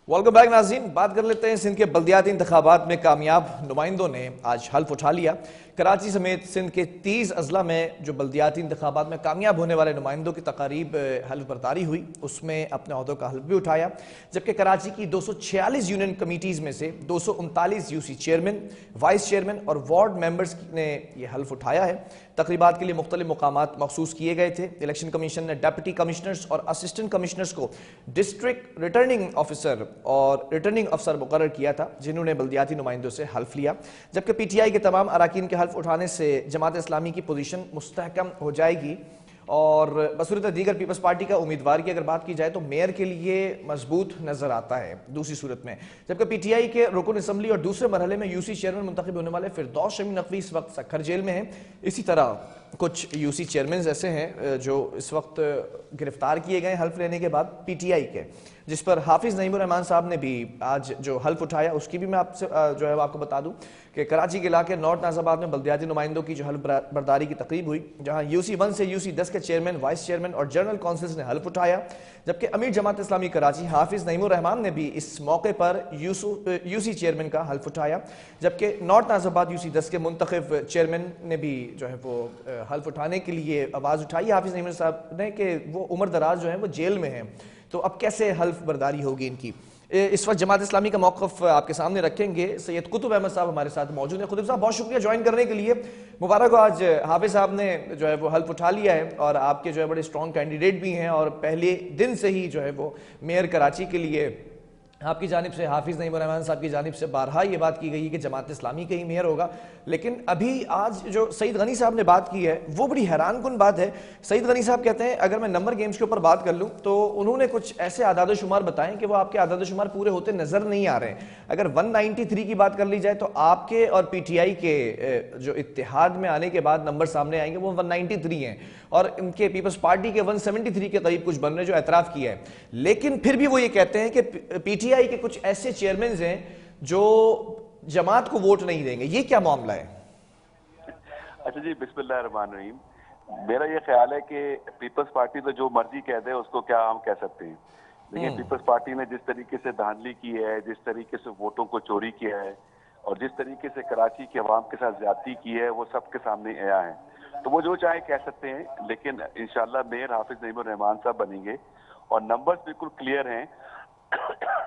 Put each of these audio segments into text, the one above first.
Welcome back नाज़रीन। बात कर लेते हैं सिंध के बल्दियाती इंतखाबात में कामयाब नुमाइंदों ने आज हल्फ उठा लिया। कराची समेत सिंध के 30 अजला में जो बल्दियाती इंतखाबात में कामयाब होने वाले नुमाइंदों की तकारीब हल्फ बर्दारी हुई, उसमें अपने अहदों का हल्फ भी उठाया। जबकि कराची की 246 यूनियन कमीटीज़ में से 239 यूसी चेयरमैन, वाइस चेयरमैन और वार्ड मेंबर्स ने यह हल्फ उठाया है। तकरीबात के लिए मुख्तलिफ मुकामात मखसूस किए गए थे। इलेक्शन कमीशन ने डिप्टी कमिश्नर्स और असिस्टेंट कमिश्नर्स को डिस्ट्रिक्ट रिटर्निंग ऑफिसर और रिटर्निंग अफसर मुकर्रर किया था, जिन्होंने बल्दियाती नुमाइंदों से हल्फ लिया। जबकि पीटीआई के तमाम अराकीन के हल्फ उठाने से जमात इस्लामी की पोजीशन मुस्तहकम हो जाएगी। और बसूरत दीगर पीपल्स पार्टी का उम्मीदवार की अगर बात की जाए तो मेयर के लिए मजबूत नजर आता है दूसरी सूरत में। जबकि पीटीआई के रुकन असम्बली और दूसरे मरहले में यूसी चेयरमैन मुंतखब होने वाले फिरदौस शमी नकवी इस वक्त सक्खर जेल में हैं। इसी तरह कुछ यूसी चेयरमैन ऐसे हैं जो इस वक्त गिरफ्तार किए गए हल्फ लेने के बाद पीटीआई के, जिस पर हाफिज नईमुर रहमान साहब ने भी आज जो हल्फ उठाया उसकी भी मैं आपसे जो है आपको बता दूं कि कराची के इलाके नॉर्थ नाजाबाद में बल्दियाती नुमाइंदों की जो हल्फ बर्दारी की तकरीब हुई, जहां यूसी 1 से यूसी 10 के चेयरमैन, वाइस चेयरमैन और जनरल काउंसिल्स ने हल्फ उठाया। जबकि अमीर जमात इस्लामी कराची हाफिज नईमुर रहमान ने भी इस मौके पर यूसी चेयरमैन का हल्फ उठाया। जबकि नॉर्थ नाजाबाद यूसी 10 के मुंतखब चेयरमैन ने भी जो है वो हल्फ उठाने के लिए आवाज़ उठाई हाफिज नईमुर साहब ने कि वो उम्र दराज जो है वो जेल में हैं, तो अब कैसे हल्फ बर्दारी होगी इनकी। इस वक्त जमात इस्लामी का मौक़िफ़ आपके सामने रखेंगे। सैयद कुतुब अहमद साहब हमारे साथ मौजूद हैं। कुतुब साहब, बहुत शुक्रिया ज्वाइन करने के लिए। मुबारक हो, आज हाफिज साहब ने जो है वो हल्फ उठा लिया है और आपके जो है बड़े स्ट्रॉन्ग कैंडिडेट भी हैं और पहले दिन से ही जो है वो मेयर कराची के लिए आपकी जानिब से, हाफिज नईमुर रहमान साहब की जानिब से बारहा ये बात की गई है कि जमात इस्लामी का ही मेयर होगा। लेकिन अभी आज जो सईद गनी साहब ने बात की है वो बड़ी हैरान कुन बात है। सईद गनी साहब कहते हैं, अगर मैं नंबर गेम्स के ऊपर बात कर लूँ तो उन्होंने कुछ ऐसे आदाद शुमार बताएं कि वो आपके आदाद शुमार पूरे होते नजर नहीं आ रहे हैं। अगर 193 की बात कर ली जाए तो आपके और पीटीआई के जो इत्तेहाद में आने के बाद नंबर सामने आएंगे वो 193 हैं और इनके पीपल्स पार्टी के 173 के करीब कुछ बनने जो एतराफ़ किया है। लेकिन फिर भी वो ये कहते हैं कि पीटीआई के कुछ ऐसे चेयरमैन हैं जो जमात को वोट नहीं देंगे। ये क्या मामला है? अच्छा जी, बिस्मिल्लाह रहमान रहीम। मेरा ये ख्याल है कि पीपल्स पार्टी तो जो मर्जी कह दे उसको क्या हम कह सकते हैं। लेकिन पीपल्स पार्टी ने जिस तरीके से धांधली की है, जिस तरीके से वोटों को चोरी किया है और जिस तरीके से कराची के अवाम के साथ ज्यादती की है वो सबके सामने आया है। तो वो जो चाहे कह सकते हैं, लेकिन इंशाल्लाह मेयर हाफिज नईमुर रहमान साहब बनेंगे और नंबर्स बिल्कुल क्लियर हैं।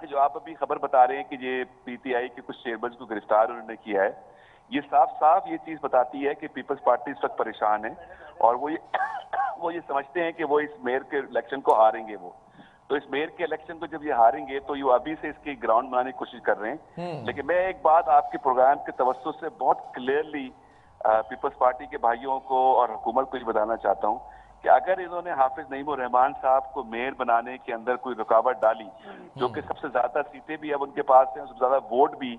जो आप अभी खबर बता रहे हैं कि ये पीटीआई के कुछ चेयरमैन को गिरफ्तार उन्होंने किया है, ये साफ साफ ये चीज बताती है कि पीपल्स पार्टी इस वक्त परेशान है और वो ये समझते हैं कि वो इस मेयर के इलेक्शन को हारेंगे। वो तो इस मेयर के इलेक्शन को जब ये हारेंगे तो ये अभी से इसकी ग्राउंड बनाने की कोशिश कर रहे हैं। लेकिन मैं एक बात आपके प्रोग्राम के तवज्जुह से बहुत क्लियरली पीपल्स पार्टी के भाइयों को और हुकूमत को ये बताना चाहता हूँ कि अगर इन्होंने हाफिज नईमुर रहमान साहब को मेयर बनाने के अंदर कोई रुकावट डाली, जो कि सबसे ज्यादा सीटें भी अब उनके पास हैं, सबसे ज्यादा वोट भी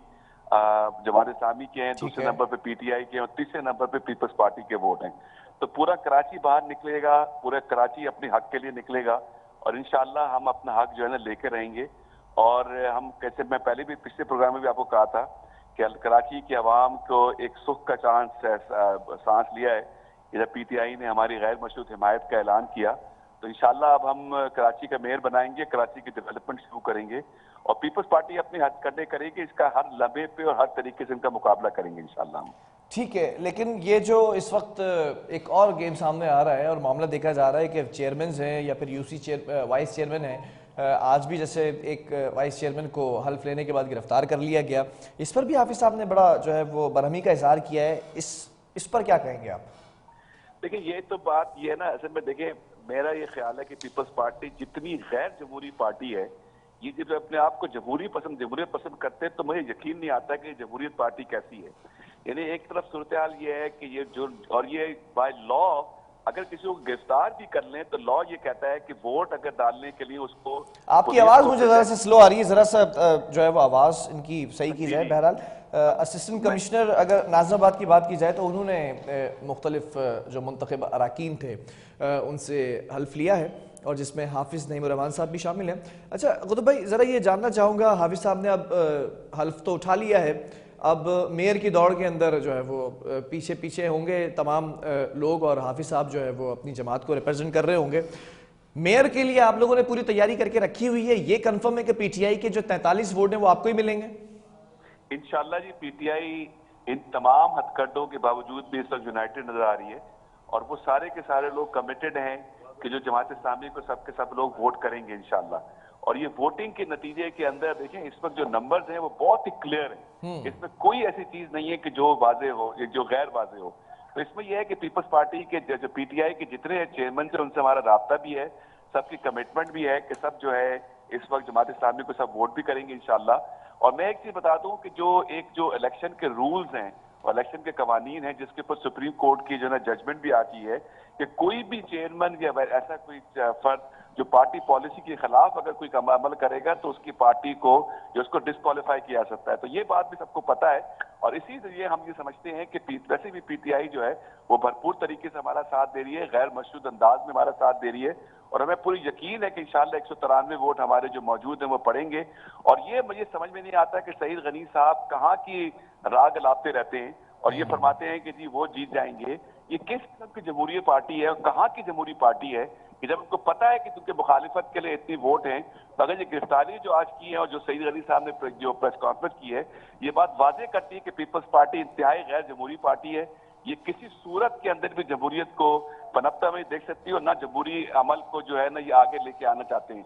जमात इस्लामी के हैं, दूसरे नंबर पे पीटीआई के हैं और तीसरे नंबर पे पीपल्स पार्टी के वोट हैं, तो पूरा कराची बाहर निकलेगा, पूरा कराची अपने हक के लिए निकलेगा और इंशाल्लाह हम अपना हक जो है ना लेके रहेंगे। और हम कैसे, मैं पहले भी पिछले प्रोग्राम में भी आपको कहा था कि कराची के अवाम को एक सुख का सांस लिया है जब पीटीआई ने हमारी गैर मशरूत हिमायत का ऐलान किया। तो इंशाल्लाह अब हम कराची का मेयर बनाएंगे, कराची की डेवलपमेंट शुरू करेंगे और पीपल्स पार्टी अपनी हद करने करेगी, इसका हर लम्हे पे और हर तरीके से इनका मुकाबला करेंगे इंशाल्लाह हम। ठीक है, लेकिन ये जो इस वक्त एक और गेम सामने आ रहा है और मामला देखा जा रहा है कि चेयरमैन हैं या फिर यूसी वाइस चेयरमैन हैं, आज भी जैसे एक वाइस चेयरमैन को हल्फ लेने के बाद गिरफ्तार कर लिया गया, इस पर भी हाफिज साहब ने बड़ा जो है वो बरहमी का इजहार किया है। इस पर क्या कहेंगे आप? देखिए, ये तो बात ये है ना, असल में देखिए मेरा ये ख्याल है कि पीपल्स पार्टी जितनी गैर जमहूरी पार्टी है, ये जब अपने आप को जमहूरियत पसंद करते हैं तो मुझे यकीन नहीं आता कि जमहूरियत पार्टी कैसी है। यानी एक तरफ सूरत हाल ये है कि ये जो, और ये बाय लॉ अगर किसी को गिरफ्तार भी कर लें तो लॉ ये कहता है कि वोट अगर डालने के लिए उसको, आपकी आवाज मुझे जरा सा स्लो आ रही है, जरा सा जो है वो आवाज इनकी सही की जाए। बहरहाल असिस्टेंट कमिश्नर अगर नाज़िमाबाद की बात की जाए तो उन्होंने मुख्तलिफ जो मुंतखब अराकीन थे उनसे हल्फ लिया है और जिसमें हाफिज नईमुर रहमान साहब भी शामिल हैं। अच्छा कुतुब भाई, ज़रा ये जानना चाहूँगा, हाफिज साहब ने अब हल्फ तो उठा लिया है, अब मेयर की दौड़ के अंदर जो है वो पीछे पीछे होंगे तमाम लोग और हाफिज साहब जो है वो अपनी जमात को रिप्रेजेंट कर रहे होंगे। मेयर के लिए आप लोगों ने पूरी तैयारी करके रखी हुई है, ये कंफर्म है कि पीटीआई के जो 43 वोट हैं वो आपको ही मिलेंगे? इंशाल्लाह जी, पीटीआई इन तमाम हथकंडों के बावजूद भी इस वक्त यूनाइटेड नजर आ रही है और वो सारे के सारे लोग कमिटेड हैं कि जो जमात इस्लामी को सब के सब लोग वोट करेंगे इंशाल्लाह। और ये वोटिंग के नतीजे के अंदर देखें, इस वक्त जो नंबर्स हैं वो बहुत ही क्लियर है, इसमें कोई ऐसी चीज नहीं है कि जो वाजे हो या जो गैर वाजे हो। तो इसमें यह है कि पीपल्स पार्टी के जो पीटीआई के जितने चेयरमैन से उनसे हमारा राब्ता भी है, सबकी कमिटमेंट भी है कि सब जो है इस वक्त जमात इस्लामी को सब वोट भी करेंगे इंशाल्लाह। और मैं एक चीज बता दूं कि जो इलेक्शन के रूल्स हैं और इलेक्शन के कवानीन हैं, जिसके ऊपर सुप्रीम कोर्ट की जो है जजमेंट भी आती है कि कोई भी चेयरमैन या ऐसा कोई फर्द जो पार्टी पॉलिसी के खिलाफ अगर कोई अमल करेगा तो उसकी पार्टी को जो उसको डिस्क्वालीफाई किया जा सकता है। तो ये बात भी सबको पता है और इसी लिए हम ये समझते हैं कि वैसे भी पीटीआई जो है वो भरपूर तरीके से हमारा साथ दे रही है, गैर मशरूत अंदाज में हमारा साथ दे रही है और हमें पूरी यकीन है कि इंशाल्लाह 193 वोट हमारे जो मौजूद हैं वो पड़ेंगे। और ये मुझे समझ में नहीं आता कि सईद गनी साहब कहाँ की राग लाते रहते हैं और ये फरमाते हैं कि जी वो जीत जाएंगे। ये किस किस्म की जमहूरी पार्टी है और कहाँ की जमहूरी पार्टी है कि जब उनको पता है कि उनके मुखालिफत के लिए इतनी वोट हैं, तो अगर ये गिरफ्तारी जो आज की है और जो सईद गनी साहब ने जो प्रेस कॉन्फ्रेंस की है, ये बात वाजे करती है कि पीपल्स पार्टी इंतहाई गैर जमहूरी पार्टी है। ये किसी सूरत के अंदर भी जमहूरियत को पनपता में देख सकती है और ना जमहूरी अमल को जो है ना ये आगे लेके आना चाहते हैं।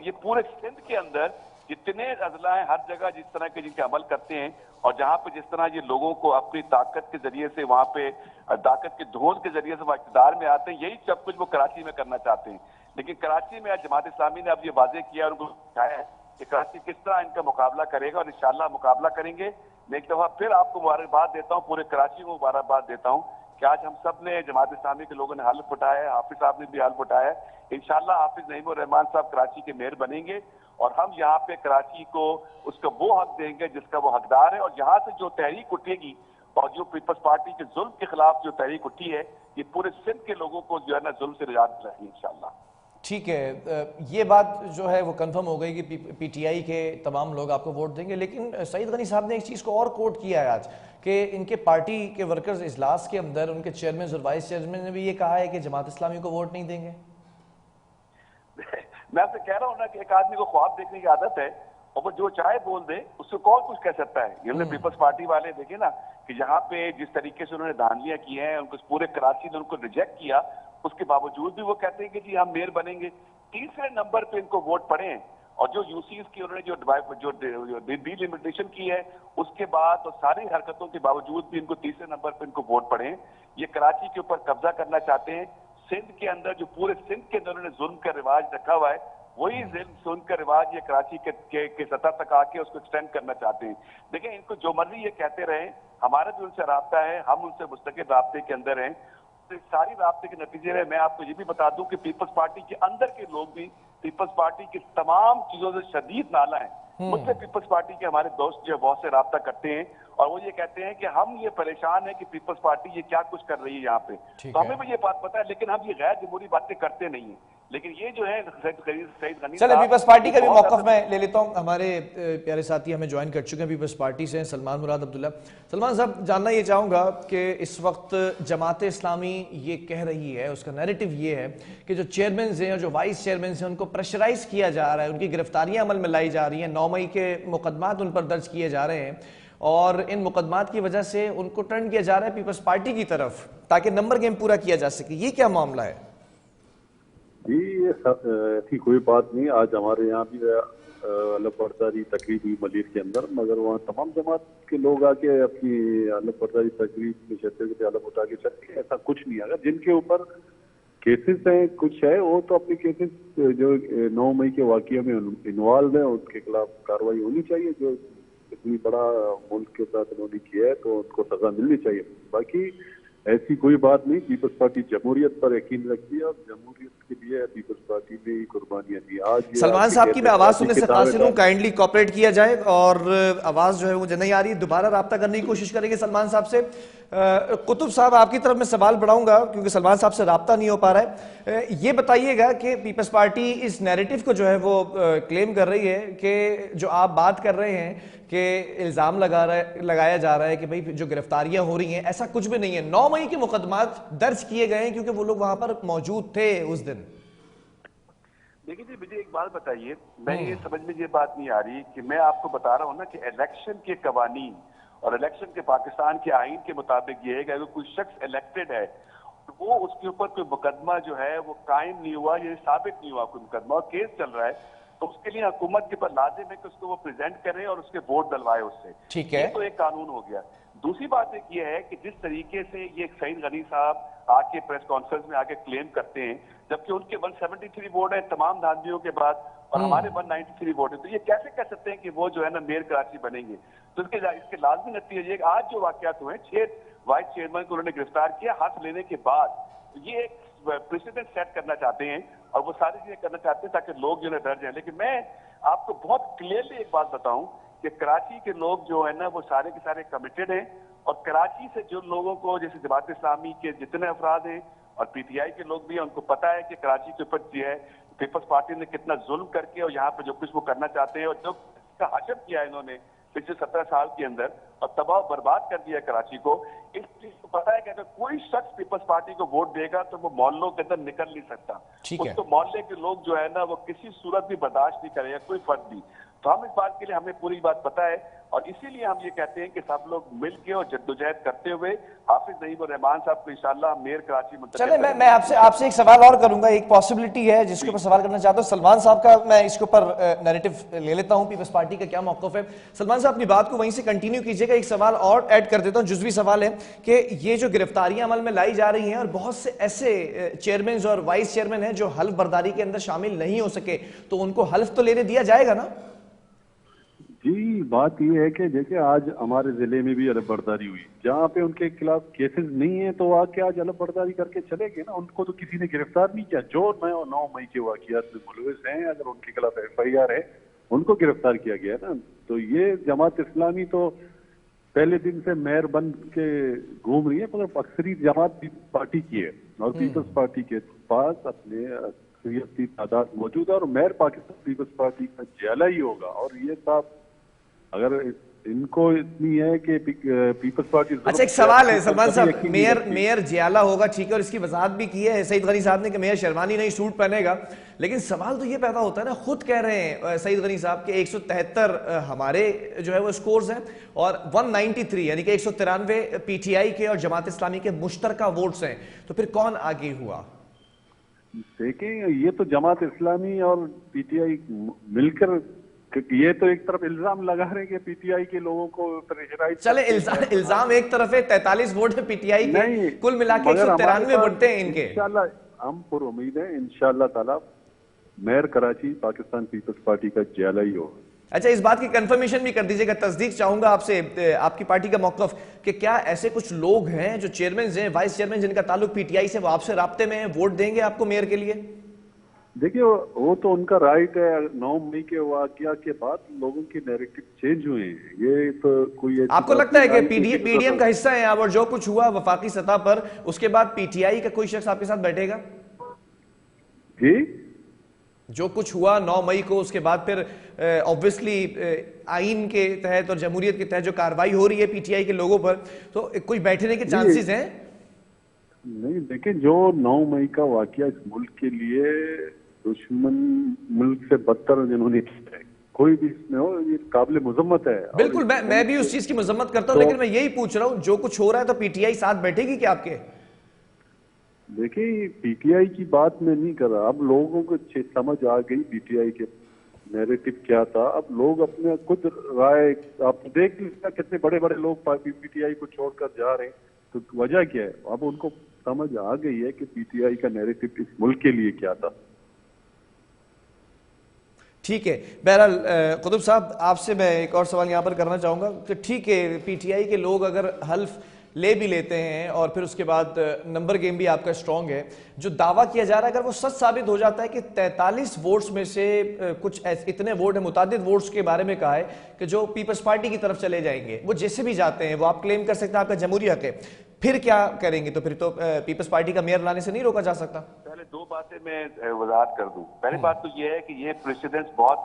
ये पूरे सिंध के अंदर जितने अजला हैं, हर जगह जिस तरह के जिनके अमल करते हैं और जहां पे जिस तरह ये लोगों को अपनी ताकत के जरिए से वहां पे ताकत के धोन के जरिए से इक़्तिदार में आते हैं, यही सब कुछ वो कराची में करना चाहते हैं। लेकिन कराची में आज जमात इस्लामी ने अब ये वाजे किया और उनको बताया है कि कराची किस तरह इनका मुकाबला करेगा और इंशाल्लाह मुकाबला करेंगे। मैं एक दफा फिर आपको मुबारकबाद देता हूँ, पूरे कराची को मुबारकबाद देता हूँ कि आज हम सब ने जमात इस्लामी के लोगों ने हल्फ उठाया है, हाफिज साहब ने भी हल्फ उठाया है। इंशाल्लाह हाफिज नईमुर रहमान साहब कराची के मेयर बनेंगे और हम यहाँ पे कराची को उसका वो हक देंगे जिसका वो हकदार है। और यहाँ से जो तहरीक उठेगी और जो पीपल्स पार्टी के जुल्म के खिलाफ जो तहरीक उठी है, ये पूरे सिंध के लोगों को जो है ना जुल्म से निजात दिलाएगी इंशाल्लाह। ठीक है, ये बात जो है वो कंफर्म हो गई कि पीटीआई के तमाम लोग आपको वोट देंगे। लेकिन सईद गनी साहब ने एक चीज़ को और कोट किया है आज कि इनके पार्टी के वर्कर्स इजलास के अंदर उनके चेयरमैन और वाइस चेयरमैन ने भी ये कहा है कि जमात इस्लामी को वोट नहीं देंगे। मैं आपसे कह रहा हूँ ना कि एक आदमी को ख्वाब देखने की आदत है और वो जो चाहे बोल दे, उससे कौन कुछ कह सकता है। ये पीपल्स पार्टी वाले देखे ना कि यहाँ पे जिस तरीके से उन्होंने धांधलियां की हैं, उनको पूरे कराची ने उनको रिजेक्ट किया, उसके बावजूद भी वो कहते हैं कि जी हम मेयर बनेंगे। तीसरे नंबर पे इनको वोट पड़े हैं और जो यूसीज की उन्होंने जो डिलिमिटेशन की है उसके बाद और सारी हरकतों के बावजूद भी इनको तीसरे नंबर पे इनको वोट पड़े हैं। ये कराची के ऊपर कब्जा करना चाहते हैं। सिंध के अंदर जो पूरे सिंध के अंदर उन्होंने जुल्म का रिवाज रखा हुआ है, वही जुल्म का रिवाज ये कराची के सतह तक आके उसको एक्सटेंड करना चाहते हैं। देखिए, इनको जो मर्जी ये कहते रहे, हमारा जो उनसे राब्ता है, हम उनसे मुस्तकिल राब्ते के अंदर हैं। तो सारी राब्ते के नतीजे में मैं आपको ये भी बता दूं कि पीपल्स पार्टी के अंदर के लोग भी पीपल्स पार्टी की तमाम चीजों से शदीद नाला है। मुझसे पीपल्स पार्टी के हमारे दोस्त जो बहुत से राब्ता करते हैं और वो ये कहते हैं कि हम ये परेशान है कि पीपल्स पार्टी ये क्या कुछ कर रही है यहाँ पे। तो हमें भी ये बात पता है, लेकिन हम ये गैर जमहूरी बातें करते नहीं है। लेकिन ये जो है सईद गनी, चलिए पीपल्स पार्टी का भी मौकफ मैं ले लेता हूँ। हमारे प्यारे साथी हमें ज्वाइन कर चुके हैं पीपल्स पार्टी से, सलमान मुराद अब्दुल्ला। सलमान साहब, जानना ये चाहूँगा कि इस वक्त जमात इस्लामी ये कह रही है, उसका नैरेटिव ये है कि जो चेयरमैन हैं और जो वाइस चेयरमैन हैं उनको प्रेशराइज किया जा रहा है, उनकी गिरफ्तारियाँ अमल में लाई जा रही हैं, 9 मई के मुकदमात उन पर दर्ज किए जा रहे हैं और इन मुकदमात की वजह से उनको टर्न किया जा रहा है पीपल्स पार्टी की तरफ ताकि नंबर गेम पूरा किया जा सके। ये क्या मामला है? जी, ये ऐसी कोई बात नहीं। आज हमारे यहाँ भी अलग बर्दारी तकरीब हुई मलिर के अंदर, मगर वहाँ तमाम जमात के लोग आके अपनी अलग बर्दारी तकरीब में शर्त के अलग उठा के चलते हैं। ऐसा कुछ नहीं। अगर जिनके ऊपर केसेस हैं, कुछ है, वो तो अपने केसेस जो 9 मई के वाक़ये में इन्वॉल्व है उनके खिलाफ कार्रवाई होनी चाहिए। जो इतनी बड़ा मुल्क के साथ उन्होंने किया है तो उनको सजा मिलनी चाहिए। बाकी ऐसी कोई बात नहीं। पीपल्स पार्टी जमहूरियत पर यकीन रखती है और जमहूरियत के लिए पीपल्स पार्टी ने कुर्बानियां दी। आज सलमान साहब की मैं आवाज सुनने से कासिर हूं, काइंडली कोऑपरेट किया जाए और आवाज जो है मुझे नहीं आ रही, दोबारा राब्ता करने की कोशिश करेंगे सलमान साहब से। कुतुब साहब, आपकी तरफ मैं सवाल बढ़ाऊंगा क्योंकि सलमान साहब से राब्ता नहीं हो पा रहा है। ये बताइएगा कि पीपल्स पार्टी इस नैरेटिव को जो है वो क्लेम कर रही है कि जो आप बात कर रहे हैं कि इल्ज़ाम लगाया जा रहा है कि भाई जो गिरफ्तारियां हो रही हैं, ऐसा कुछ भी नहीं है। 9 मई के मुकदमात दर्ज किए गए हैं क्योंकि वो लोग वहां पर मौजूद थे उस दिन। देखिए जी, मुझे एक बात बताइए, मैं ये समझ में ये बात नहीं आ रही कि मैं आपको बता रहा हूँ ना कि इलेक्शन के कवानीन और इलेक्शन के पाकिस्तान के आइन के मुताबिक ये है कि अगर कोई शख्स इलेक्टेड है तो वो उसके ऊपर कोई मुकदमा जो है वो कायम नहीं हुआ, ये साबित नहीं हुआ कोई मुकदमा और केस चल रहा है, तो उसके लिए हुकूमत के ऊपर लाजिम है कि उसको वो प्रेजेंट करे और उसके वोट डलवाए उससे। ठीक ये है। तो एक कानून हो गया। दूसरी बात एक ये है कि जिस तरीके से ये सईद गनी साहब आके प्रेस कॉन्फ्रेंस में आके क्लेम करते हैं, जबकि उनके 173 वोट है तमाम धांधियों के बाद और हमारे 193 वोट है, तो ये कैसे कह सकते हैं कि वो जो है ना मेयर कराची बनेंगे? तो इसके लाजमी नतीजे ये कि आज जो वाकयात हुए, 6 वाइस चेयरमैन को उन्होंने गिरफ्तार किया हाथ लेने के बाद, तो ये एक प्रेसिडेंट सेट करना चाहते हैं और वो सारी चीजें करना चाहते हैं ताकि लोग जो है डर जाए। लेकिन मैं आपको बहुत क्लियरली एक बात बताऊं कि कराची के लोग जो है ना वो सारे के सारे कमिटेड हैं और कराची से जो लोगों को, जैसे जमात इस्लामी के जितने अफराद हैं और पीटीआई के लोग भी हैं, उनको पता है कि कराची के ऊपर जो है पीपल्स पार्टी ने कितना जुल्म करके और यहाँ पे जो कुछ वो करना चाहते हैं और जो इसका हशर किया है इन्होंने पिछले 17 साल के अंदर और तबाह बर्बाद कर दिया कराची को। इस चीज को पता है कि अगर कोई शख्स पीपल्स पार्टी को वोट देगा तो वो मोहल्लों के अंदर निकल नहीं सकता, ठीक है। उसको मोहल्ले के लोग जो है ना वो किसी सूरत भी बर्दाश्त नहीं करेगा, कोई फर्क भी। तो हम इस बात के लिए हमें पूरी बात पता है और इसीलिए हम ये कहते हैं कि सब लोग मिलकर और जद्दोजहद करते हुए हाफिज नईम और रहमान साहब को इंशाल्लाह मेयर कराची मुंतखब चले, करेंगे। मैं आपसे आपसे एक सवाल और करूंगा। एक पॉसिबिलिटी है जिसके ऊपर सवाल करना चाहता हूं सलमान साहब का, मैं इसके ऊपर नैरेटिव ले लेता हूं, पीपल्स पार्टी का क्या मौक़िफ़ है। सलमान साहब अपनी बात को वहीं से कंटिन्यू कीजिएगा। एक सवाल और ऐड कर देता हूं, जुज़वी सवाल है कि ये जो गिरफ्तारियां अमल में लाई जा रही हैं और बहुत से ऐसे चेयरमैन और वाइस चेयरमैन हैं जो हल्फ बर्दारी के अंदर शामिल नहीं हो सके, तो उनको हल्फ तो लेने दिया जाएगा ना? जी, बात ये है कि जैसे आज हमारे जिले में भी अलग बर्दारी हुई, जहाँ पे उनके खिलाफ केसेस नहीं है तो आके आज अलग बर्दारी करके चले गए ना, उनको तो किसी ने गिरफ्तार नहीं किया। जो 9 मई के वाकयात में मुलविस हैं, अगर उनके खिलाफ FIR है, उनको गिरफ्तार किया गया ना। तो ये जमात इस्लामी तो पहले दिन से मेयर बन के घूम रही है, मगर अक्सरी जमात पार्टी की है और पीपल्स पार्टी के पास अपने अक्सरियत की तादाद मौजूद है और मेयर पाकिस्तान पीपल्स पार्टी का जियाला ही होगा। और ये साहब अगर इनको इतनी है कि पीपल्स पार्टी, अच्छा, एक सवाल है सलमान साहब, मेयर जियाला होगा, ठीक है, और इसकी वजाहत भी की है सईद गनी साहब ने कि मेयर शेरवानी नहीं सूट पहनेगा, लेकिन सवाल तो ये पैदा होता है ना, खुद कह रहे हैं सईद गनी साहब के 173 हमारे जो है वो स्कोर्स हैं और 193 यानी कि 193 PTI के और जमात इस्लामी के मुश्तरका वोट्स हैं, तो फिर कौन आगे हुआ? देखें, ये तो जमात इस्लामी और PTI मिलकर, ये तो एक तरफ इल्जाम लगा रहे हैं कि PTI के लोगों को प्रेशराइज। चले, इल्जाम एक तरफ है, 43 वोट है PTI के, कुल मिला के 193 वोट हैं इनके। इंशाल्लाह हम पूरी उम्मीद है इंशाल्लाह ताला mayor Karachi Pakistan Peoples Party का जियाला ही होगा। अच्छा, इस बात की कंफर्मेशन भी कर दीजिएगा, तस्दीक चाहूंगा आपसे, आपकी पार्टी का मौक़िफ़ कि क्या ऐसे कुछ लोग हैं जो चेयरमैन हैं, वाइस चेयरमैन जिनका ताल्लुक PTI से, वो आपसे राब्ते में हैं, वोट देंगे आपको मेयर के लिए? देखिए, वो तो उनका राइट है। 9 मई के वाकया के बाद लोगों की नैरेटिव चेंज हुए हैं, ये तो कोई आपको लगता है कि PDM का हिस्सा है आप और जो कुछ हुआ वफाकी सतह पर, उसके बाद PTI का कोई शख्स आपके साथ बैठेगा? जी, जो कुछ हुआ 9 मई को, उसके बाद फिर ऑब्वियसली आइन के तहत और जमहूरियत के तहत जो कार्रवाई हो रही है PTI के लोगों पर, तो कोई बैठने के चांसेस हैं? नहीं, देखिए, जो 9 मई का वाकया इस मुल्क के लिए दुश्मन मुल्क से बदतर जिन्होंने किया है, कोई भी इसमें हो, ये काबिल मुजम्मत है। बिल्कुल, मैं भी उस चीज की मजम्मत करता हूं, लेकिन मैं यही पूछ रहा हूं, जो कुछ हो रहा है तो PTI साथ बैठेगी क्या आपके? देखिए, PTI की बात मैं नहीं कर रहा। अब लोगों को समझ आ गई PTI के नैरेटिव क्या था। अब लोग अपने खुद राय, आप देख लीजिए कितने बड़े बड़े लोग PTI को छोड़कर जा रहे हैं, तो वजह क्या है? अब उनको समझ आ गई है कि PTI का नैरेटिव इस मुल्क के लिए क्या था। ठीक है, बहरहाल कुतुब साहब, आपसे मैं एक और सवाल यहाँ पर करना चाहूँगा कि ठीक है, PTI के लोग अगर हल्फ ले भी लेते हैं और फिर उसके बाद नंबर गेम भी आपका स्ट्रांग है, जो दावा किया जा रहा है अगर वो सच साबित हो जाता है कि 43 वोट्स में से कुछ इतने वोट हैं, मुतादिद वोट्स के बारे में कहा है कि जो पीपल्स पार्टी की तरफ चले जाएंगे, वो जैसे भी जाते हैं वो आप क्लेम कर सकते हैं आपका जमहूरियत है, फिर क्या करेंगे? तो फिर तो पीपल्स पार्टी का मेयर लाने से नहीं रोका जा सकता। पहले 2 बातें मैं वजाहत कर दूं। पहली बात तो ये है कि ये प्रेसिडेंस बहुत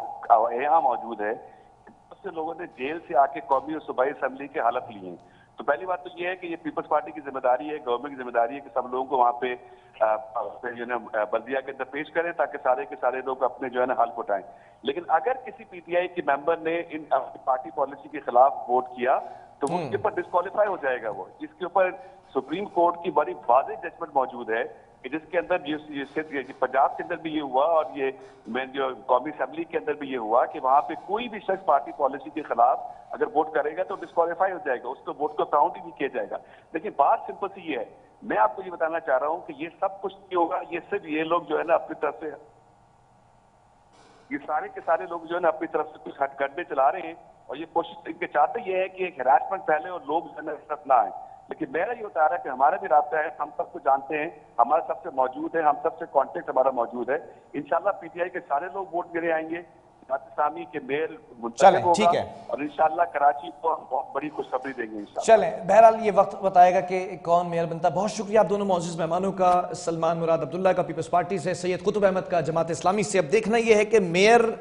यहाँ मौजूद है, बहुत से लोगों ने जेल से आके कौमी और सूबाई असेंबली के हालत लिए हैं, तो पहली बात तो ये है कि ये पीपल्स पार्टी की जिम्मेदारी है, गवर्नमेंट की जिम्मेदारी है कि सब लोगों को वहाँ पे जो है ना बल्दिया के अंदर पेश करें ताकि सारे के सारे लोग अपने जो है ना हल्फ उठाएं। लेकिन अगर किसी पीटीआई के मेंबर ने इन अपनी पार्टी पॉलिसी के खिलाफ वोट किया तो वो उसके ऊपर डिस्क्वालीफाई हो जाएगा। वो इसके ऊपर सुप्रीम कोर्ट की बड़ी वाज़ेह जजमेंट मौजूद है कि जिसके अंदर ये पंजाब के अंदर भी ये हुआ और ये जो कौमी असेंबली के अंदर भी ये हुआ कि वहां पे कोई भी शख्स पार्टी पॉलिसी के खिलाफ अगर वोट करेगा तो डिस्क्वालीफाई हो जाएगा, उसको वोट को काउंट ही नहीं किया जाएगा। लेकिन बात सिंपल सी ये है, मैं आपको ये बताना चाह रहा हूं कि ये सब कुछ नहीं होगा, ये सिर्फ ये लोग जो है ना अपनी तरफ से, ये सारे के सारे लोग जो है ना अपनी तरफ से कुछ हथकंडे चला रहे हैं और ये कोशिश इनके चाहते ये है कि एक हैरासमेंट फैले और लोग जो है ना इस तरफ ना आए। लेकिन मेरा ये बता रहा है कि हमारा भी रास्ता है, हम सबको जानते हैं, हमारा सबसे मौजूद है, हम सबसे कांटेक्ट हमारा मौजूद है। इंशाल्लाह पीटीआई के सारे लोग वोट गिरे आएंगे, सामी के मेयर चलें, ठीक है, और इंशाल्लाह कराची को हम बहुत बड़ी खुशखबरी देंगे इंशाल्लाह। चलें, बहरहाल ये वक्त बताएगा कि कौन मेयर बनता। बहुत शुक्रिया आप दोनों मौजूद मेहमानों का, सलमान मुराद अब्दुल्ला का पीपल्स पार्टी से, सैयद कुतुब अहमद का जमात इस्लामी से। अब देखना यह है कि मेयर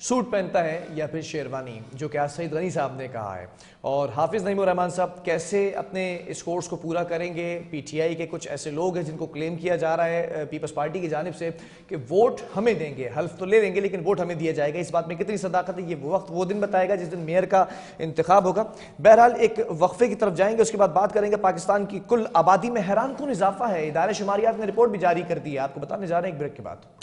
सूट पहनता है या फिर शेरवानी, जो कि आज सईद गनी साहब ने कहा है, और हाफिज नईमुर रहमान साहब कैसे अपने इस कोर्स को पूरा करेंगे। पीटीआई के कुछ ऐसे लोग हैं जिनको क्लेम किया जा रहा है पीपल्स पार्टी की जानिब से कि वोट हमें देंगे, हल्फ तो ले लेंगे लेकिन वोट हमें दिया जाएगा। इस बात में कितनी सदाकत है ये वक्त वो दिन बताएगा जिस दिन मेयर का इंतखाब होगा। बहरहाल एक वक्फे की तरफ जाएंगे, उसके बाद बात करेंगे पाकिस्तान की कुल आबादी में हैरान कुन इजाफा है। इदारे शुमारियात ने रिपोर्ट भी जारी कर दी है, आपको बताने जा रहे हैं एक ब्रेक के बाद।